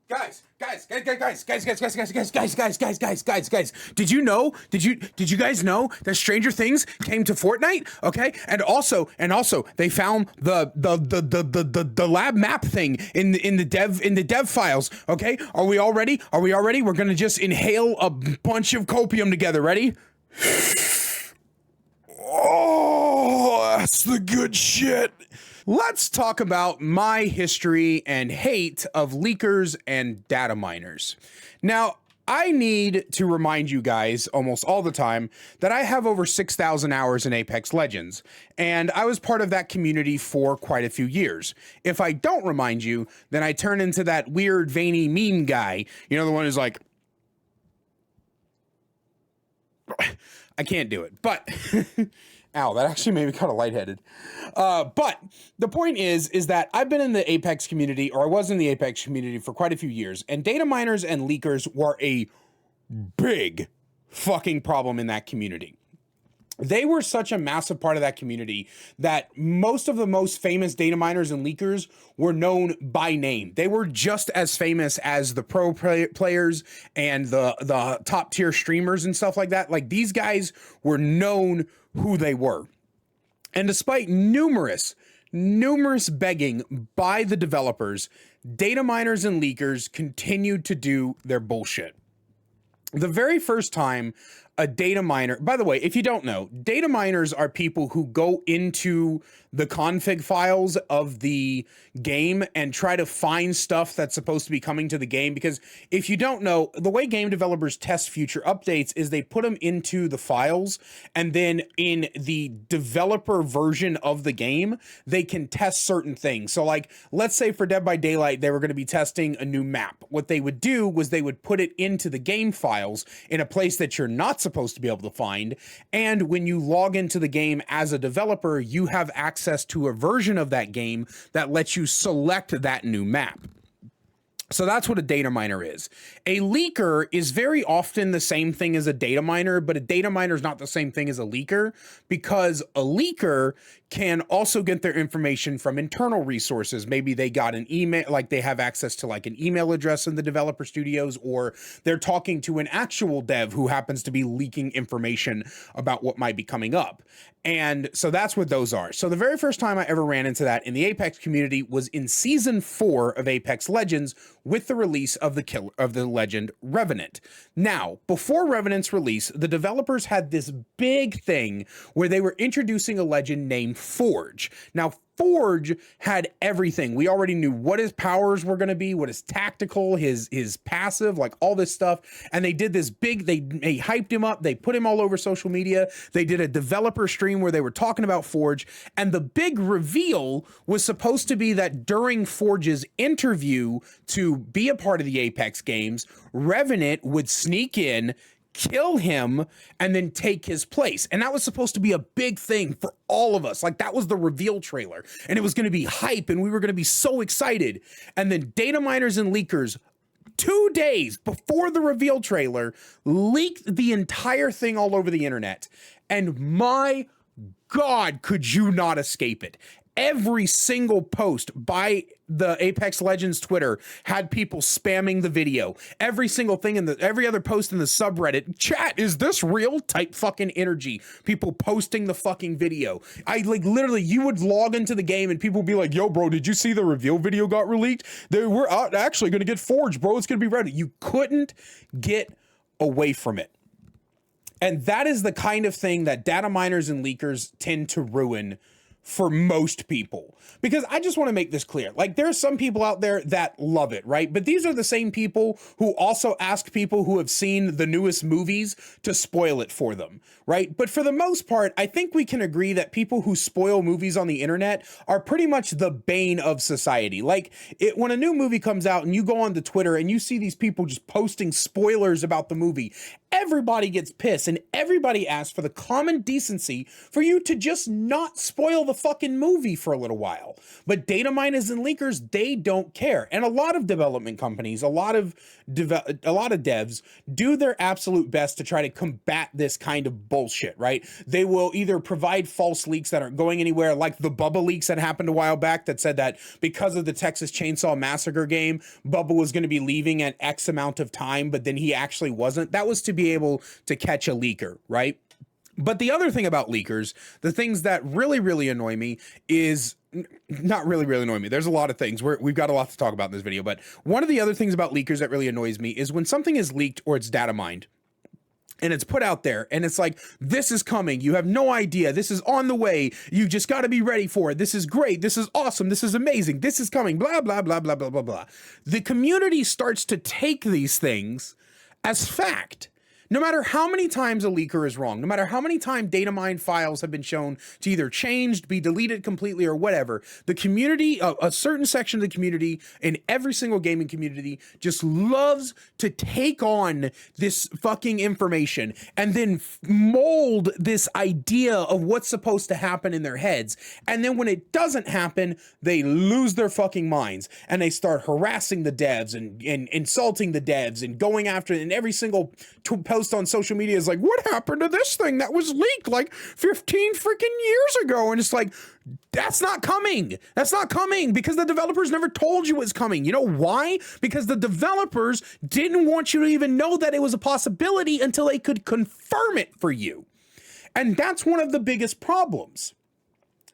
Guys. Did you know? Did you guys know that Stranger Things came to Fortnite? Okay, and also they found the lab map thing in the dev files. Okay, are we all ready? We're gonna just inhale a bunch of copium together. Ready? Oh, that's the good shit. Let's talk about my history and hate of leakers and data miners. Now, I need to remind you guys almost all the time that I have over 6,000 hours in Apex Legends, and I was part of that community for quite a few years. If I don't remind you, then I turn into that weird, veiny meme guy. You know, the one who's like, I can't do it, but ow, that actually made me kind of lightheaded. But the point is that I've been in the Apex community, or I was in the Apex community for quite a few years, and data miners and leakers were a big fucking problem in that community. They were such a massive part of that community that most of the most famous data miners and leakers were known by name. They were just as famous as the pro players and the top tier streamers and stuff like that. Like, these guys were known who they were. And despite numerous begging by the developers, data miners and leakers continued to do their bullshit. The very first time a data miner, by the way, if you don't know, data miners are people who go into the config files of the game and try to find stuff that's supposed to be coming to the game. Because if you don't know, the way game developers test future updates is they put them into the files, and then in the developer version of the game, they can test certain things. So like, let's say for Dead by Daylight, they were going to be testing a new map. What they would do was they would put it into the game files in a place that you're not supposed to be able to find. And when you log into the game as a developer, you have access to a version of that game that lets you select that new map. So that's what a data miner is. A leaker is very often the same thing as a data miner, but a data miner is not the same thing as a leaker, because a leaker can also get their information from internal resources. Maybe they got an email, like they have access to like an email address in the developer studios, or they're talking to an actual dev who happens to be leaking information about what might be coming up. And so that's what those are. So the very first time I ever ran into that in the Apex community was in season 4 of Apex Legends, with the release of the legend Revenant. Now, before Revenant's release, the developers had this big thing where they were introducing a legend named Forge. Now, Forge had everything. We already knew what his powers were going to be, what his tactical, his passive, like all this stuff. And they did this big, they hyped him up. They put him all over social media. They did a developer stream where they were talking about Forge. And the big reveal was supposed to be that during Forge's interview to be a part of the Apex games, Revenant would sneak in, kill him, and then take his place. And that was supposed to be a big thing for all of us. Like, that was the reveal trailer, and it was going to be hype, and we were going to be so excited. And then data miners and leakers, 2 days before the reveal trailer, leaked the entire thing all over the internet. And my God, could you not escape it? Every single post by the Apex Legends Twitter had people spamming the video. Every single thing in every other post in the subreddit, chat, is this real? Type fucking energy. People posting the fucking video. I like literally, you would log into the game and people would be like, yo, bro, did you see the reveal video got released? We're actually going to get Forged, bro. It's going to be ready. You couldn't get away from it. And that is the kind of thing that data miners and leakers tend to ruin for most people. Because I just want to make this clear. Like, there's some people out there that love it, right? But these are the same people who also ask people who have seen the newest movies to spoil it for them, right? But for the most part, I think we can agree that people who spoil movies on the internet are pretty much the bane of society. Like, when a new movie comes out and you go on to Twitter and you see these people just posting spoilers about the movie, everybody gets pissed and everybody asks for the common decency for you to just not spoil the fucking movie for a little while. But data miners and leakers, they don't care. And a lot of development companies, a lot of devs do their absolute best to try to combat this kind of bullshit, right? They will either provide false leaks that aren't going anywhere, like the Bubba leaks that happened a while back that said that because of the Texas Chainsaw Massacre game, Bubba was going to be leaving at X amount of time, but then he actually wasn't. That was to be able to catch a leaker, right? But the other thing about leakers, the things that really, really annoy me is not really, really annoy me. There's a lot of things we've got a lot to talk about in this video, but one of the other things about leakers that really annoys me is when something is leaked or it's data mined and it's put out there and it's like, this is coming. You have no idea. This is on the way. You just got to be ready for it. This is great. This is awesome. This is amazing. This is coming. Blah, blah, blah, blah, blah, blah, blah. The community starts to take these things as fact. No matter how many times a leaker is wrong, no matter how many times data mine files have been shown to either changed, be deleted completely, or whatever, the community, a certain section of the community in every single gaming community just loves to take on this fucking information and then mold this idea of what's supposed to happen in their heads. And then when it doesn't happen, they lose their fucking minds and they start harassing the devs and insulting the devs and going after it. And every single post on social media is like, what happened to this thing that was leaked like 15 freaking years ago? And it's like, that's not coming. That's not coming because the developers never told you it was coming. You know why? Because the developers didn't want you to even know that it was a possibility until they could confirm it for you. And that's one of the biggest problems.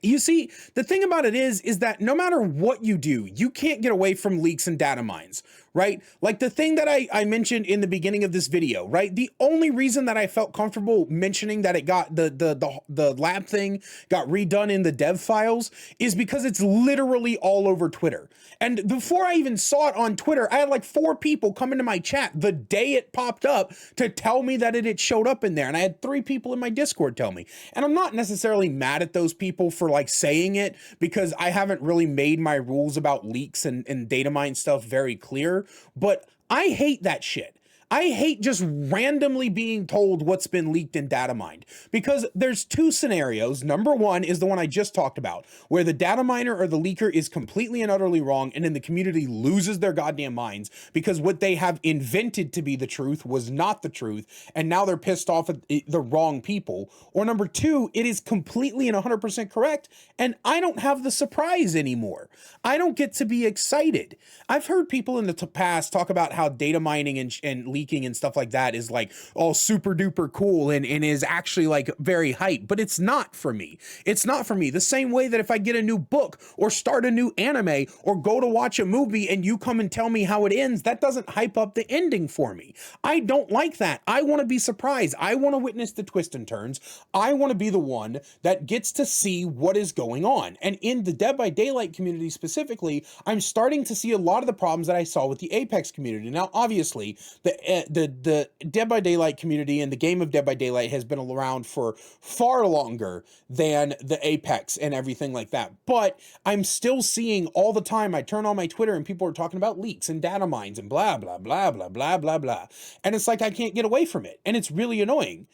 You see, the thing about it is that no matter what you do, you can't get away from leaks and data mines, right? Like the thing that I mentioned in the beginning of this video, right? The only reason that I felt comfortable mentioning that it got the lab thing got redone in the dev files is because it's literally all over Twitter. And before I even saw it on Twitter, I had like 4 people come into my chat the day it popped up to tell me that it had showed up in there. And I had 3 people in my Discord tell me. And I'm not necessarily mad at those people for like saying it because I haven't really made my rules about leaks and data mine stuff very clear, but I hate that shit. I hate just randomly being told what's been leaked and data mined because there's 2 scenarios. Number one is the one I just talked about, where the data miner or the leaker is completely and utterly wrong and then the community loses their goddamn minds because what they have invented to be the truth was not the truth and now they're pissed off at the wrong people. Or number 2, it is completely and 100% correct and I don't have the surprise anymore. I don't get to be excited. I've heard people in the past talk about how data mining and leaking and stuff like that is like all super duper cool and is actually like very hype, but it's not for me. It's not for me. The same way that if I get a new book or start a new anime or go to watch a movie and you come and tell me how it ends, that doesn't hype up the ending for me. I don't like that. I want to be surprised. I want to witness the twists and turns. I want to be the one that gets to see what is going on. And in the Dead by Daylight community specifically, I'm starting to see a lot of the problems that I saw with the Apex community. Now, obviously, the Dead by Daylight community and the game of Dead by Daylight has been around for far longer than the Apex and everything like that. But I'm still seeing all the time, I turn on my Twitter and people are talking about leaks and data mines and blah, blah, blah, blah, blah, blah, blah. And it's like, I can't get away from it. And it's really annoying.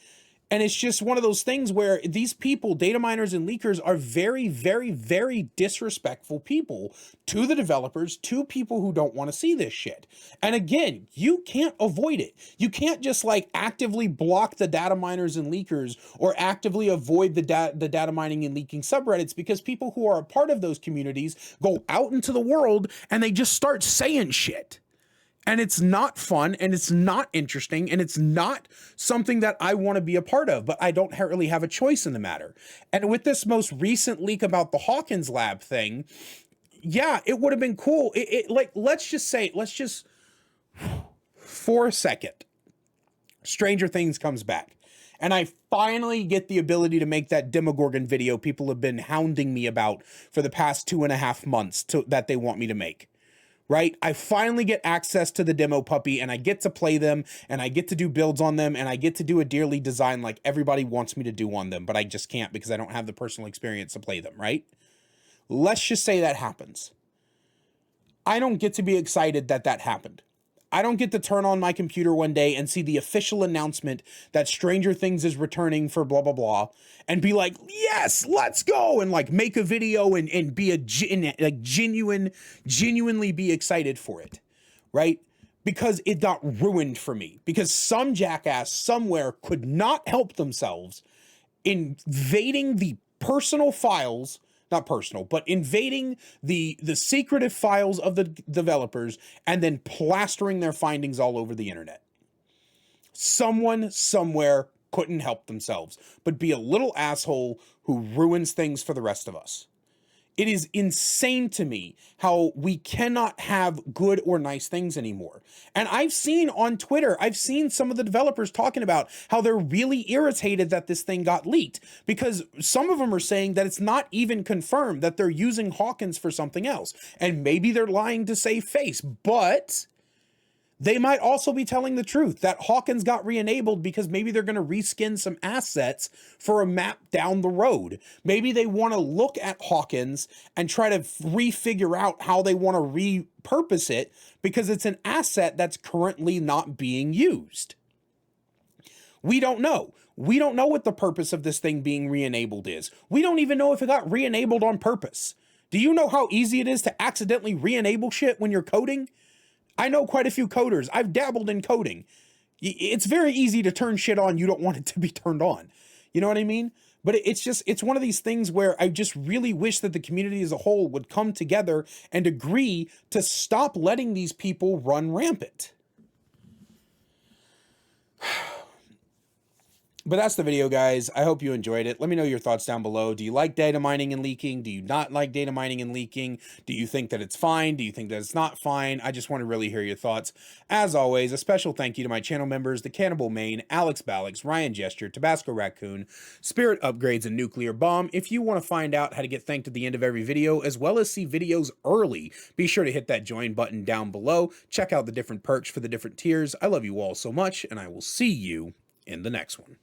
And it's just one of those things where these people, data miners and leakers, are very, very, very disrespectful people to the developers, to people who don't want to see this shit. And again, you can't avoid it. You can't just like actively block the data miners and leakers or actively avoid the data mining and leaking subreddits because people who are a part of those communities go out into the world and they just start saying shit. And it's not fun and it's not interesting and it's not something that I want to be a part of, but I don't really have a choice in the matter. And with this most recent leak about the Hawkins lab thing, yeah, it would have been cool. Let's just for a second, Stranger Things comes back. And I finally get the ability to make that Demogorgon video people have been hounding me about for the past 2.5 months that they want me to make. Right? I finally get access to the demo puppy and I get to play them and I get to do builds on them and I get to do a dearly design like everybody wants me to do on them, but I just can't because I don't have the personal experience to play them, right? Let's just say that happens. I don't get to be excited that that happened. I don't get to turn on my computer one day and see the official announcement that Stranger Things is returning for blah, blah, blah, and be like, yes, let's go, and like make a video and be genuinely be excited for it, right? Because it got ruined for me. Because some jackass somewhere could not help themselves invading the personal files, not personal, but invading the secretive files of the developers and then plastering their findings all over the internet. Someone somewhere couldn't help themselves, but be a little asshole who ruins things for the rest of us. It is insane to me how we cannot have good or nice things anymore. And I've seen on Twitter, I've seen some of the developers talking about how they're really irritated that this thing got leaked, because some of them are saying that it's not even confirmed, that they're using Hawkins for something else. And maybe they're lying to save face, but they might also be telling the truth that Hawkins got re-enabled because maybe they're going to reskin some assets for a map down the road. Maybe they want to look at Hawkins and try to refigure out how they want to repurpose it because it's an asset that's currently not being used. We don't know. We don't know what the purpose of this thing being re-enabled is. We don't even know if it got re-enabled on purpose. Do you know how easy it is to accidentally re-enable shit when you're coding? I know quite a few coders. I've dabbled in coding. It's very easy to turn shit on you don't want it to be turned on. You know what I mean? But it's one of these things where I just really wish that the community as a whole would come together and agree to stop letting these people run rampant. But that's the video, guys. I hope you enjoyed it. Let me know your thoughts down below. Do you like data mining and leaking? Do you not like data mining and leaking? Do you think that it's fine? Do you think that it's not fine? I just want to really hear your thoughts. As always, a special thank you to my channel members, The Cannibal Main, Alex Ballix, Ryan Gesture, Tabasco Raccoon, Spirit Upgrades, and Nuclear Bomb. If you want to find out how to get thanked at the end of every video, as well as see videos early, be sure to hit that join button down below. Check out the different perks for the different tiers. I love you all so much, and I will see you in the next one.